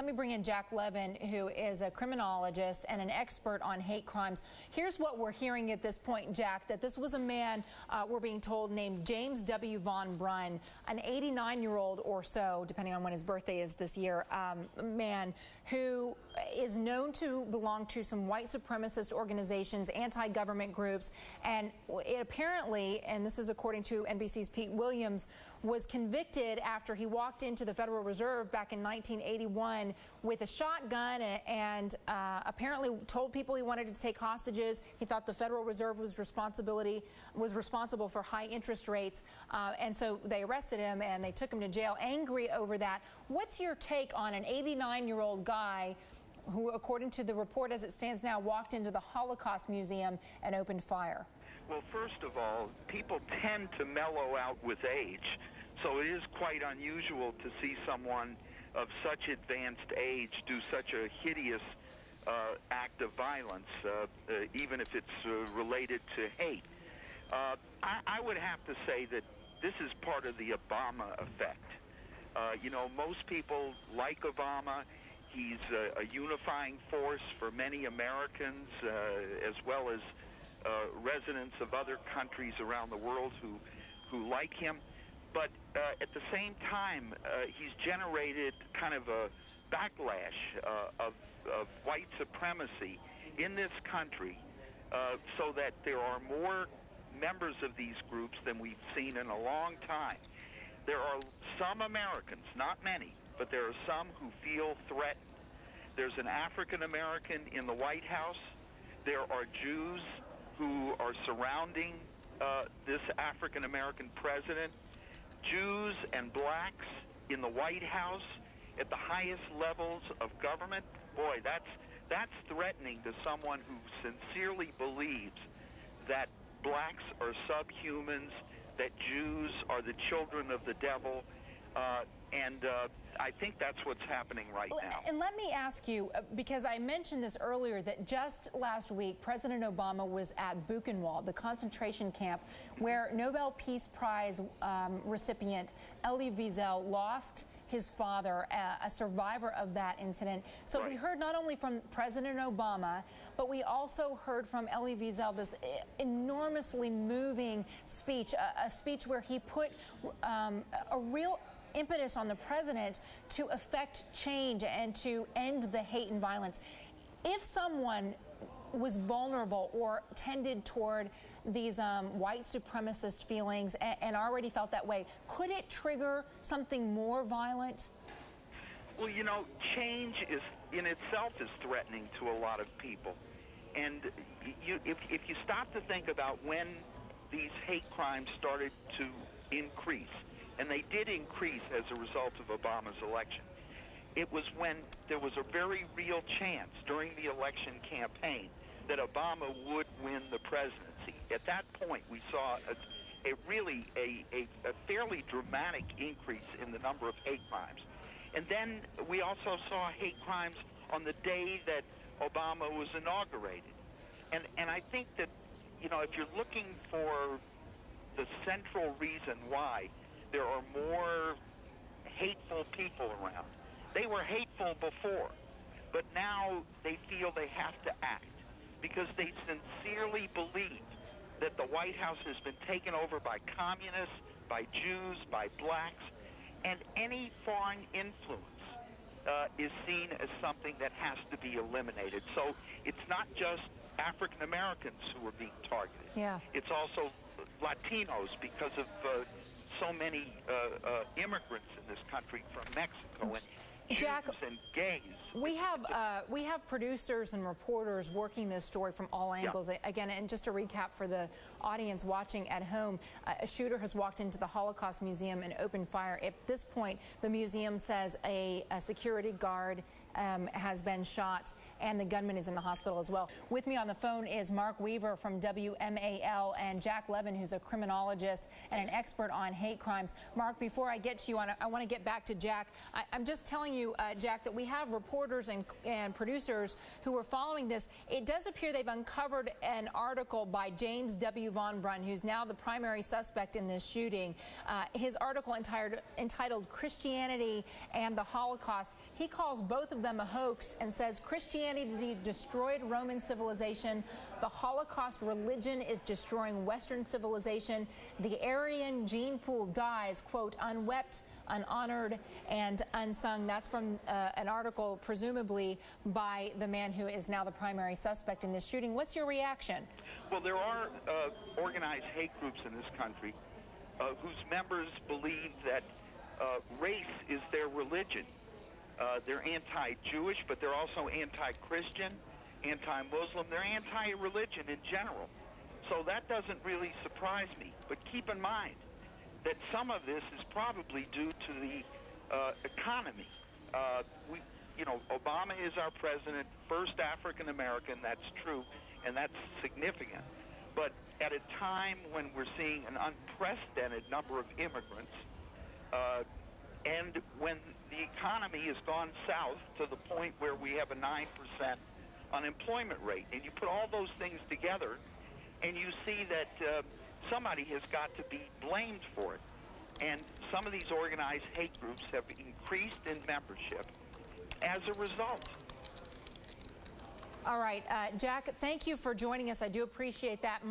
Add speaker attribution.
Speaker 1: Let me bring in Jack Levin, who is a criminologist and an expert on hate crimes. Here's what we're hearing at this point, Jack, that this was a man, we're being told, named James W. Von Brunn, an 89-year-old or so, depending on when his birthday is this year, man who is known to belong to some white supremacist organizations, anti-government groups, and it apparently, and this is according to NBC's Pete Williams, was convicted after he walked into the Federal Reserve back in 1981 with a shotgun and apparently told people he wanted to take hostages. He thought the Federal Reserve was responsible for high interest rates, and so they arrested him and they took him to jail, angry over that. What's your take on an 89-year-old guy who, according to the report as it stands now, walked into the Holocaust Museum and opened fire?
Speaker 2: Well, first of all, people tend to mellow out with age, so it is quite unusual to see someone of such advanced age do such a hideous act of violence, even if it's related to hate. I would have to say that this is part of the Obama effect. You know, most people like Obama. He's a unifying force for many Americans, as well as residents of other countries around the world who like him. But at the same time, he's generated kind of a backlash of white supremacy in this country, so that there are more members of these groups than we've seen in a long time. There are some Americans, not many, but there are some who feel threatened. There's an African American in the White House. There are Jews who are surrounding this African American president. Jews and blacks in the White House at the highest levels of government. Boy, that's threatening to someone who sincerely believes that blacks are subhumans, that Jews are the children of the devil, and I think that's what's happening right now.
Speaker 1: And let me ask you, because I mentioned this earlier, that just last week, President Obama was at Buchenwald, the concentration camp, where Nobel Peace Prize recipient Elie Wiesel lost his father, a survivor of that incident. So we heard not only from President Obama, but we also heard from Elie Wiesel this enormously moving speech, a speech where he put a real impetus on the president to effect change and to end the hate and violence. If someone was vulnerable or tended toward these white supremacist feelings and already felt that way, could it trigger something more violent?
Speaker 2: Well, you know, change is in itself is threatening to a lot of people. And if you stop to think about when these hate crimes started to increase, and they did increase as a result of Obama's election, it was when there was a very real chance during the election campaign that Obama would win the presidency. At that point, we saw a fairly dramatic increase in the number of hate crimes. And then we also saw hate crimes on the day that Obama was inaugurated. And I think that, you know, if you're looking for the central reason why there are more hateful people around, they were hateful before, but now they feel they have to act because they sincerely believe that the White House has been taken over by communists, by Jews, by blacks, and any foreign influence is seen as something that has to be eliminated. So it's not just African Americans who are being targeted.
Speaker 1: Yeah.
Speaker 2: It's also Latinos because of so many immigrants in this country from Mexico, and
Speaker 1: Jack,
Speaker 2: Jews and gays.
Speaker 1: We have producers and reporters working this story from all angles. Yeah. Again, and just to recap for the audience watching at home, a shooter has walked into the Holocaust Museum and opened fire. At this point, the museum says a security guard has been shot, and the gunman is in the hospital as well. With me on the phone is Mark Weaver from WMAL and Jack Levin, who's a criminologist and an expert on hate crimes. Mark, before I get to you, I want to get back to Jack. I'm just telling you, Jack, that we have reporters and producers who are following this. It does appear they've uncovered an article by James W. Von Brunn, who's now the primary suspect in this shooting. His article entitled Christianity and the Holocaust. He calls both of them a hoax and says Christianity destroyed Roman civilization. The Holocaust religion is destroying Western civilization. The Aryan gene pool dies, quote, unwept, unhonored, and unsung. That's from an article presumably by the man who is now the primary suspect in this shooting. What's your reaction?
Speaker 2: Well, there are organized hate groups in this country whose members believe that race is their religion. They're anti-Jewish, but they're also anti-Christian, anti-Muslim. They're anti-religion in general. So that doesn't really surprise me. But keep in mind that some of this is probably due to the economy. Obama is our president, first African-American, that's true, and that's significant. But at a time when we're seeing an unprecedented number of immigrants, and when the economy has gone south to the point where we have a 9% unemployment rate, and you put all those things together, and you see that somebody has got to be blamed for it. And some of these organized hate groups have increased in membership as a result.
Speaker 1: All right, Jack, thank you for joining us. I do appreciate that.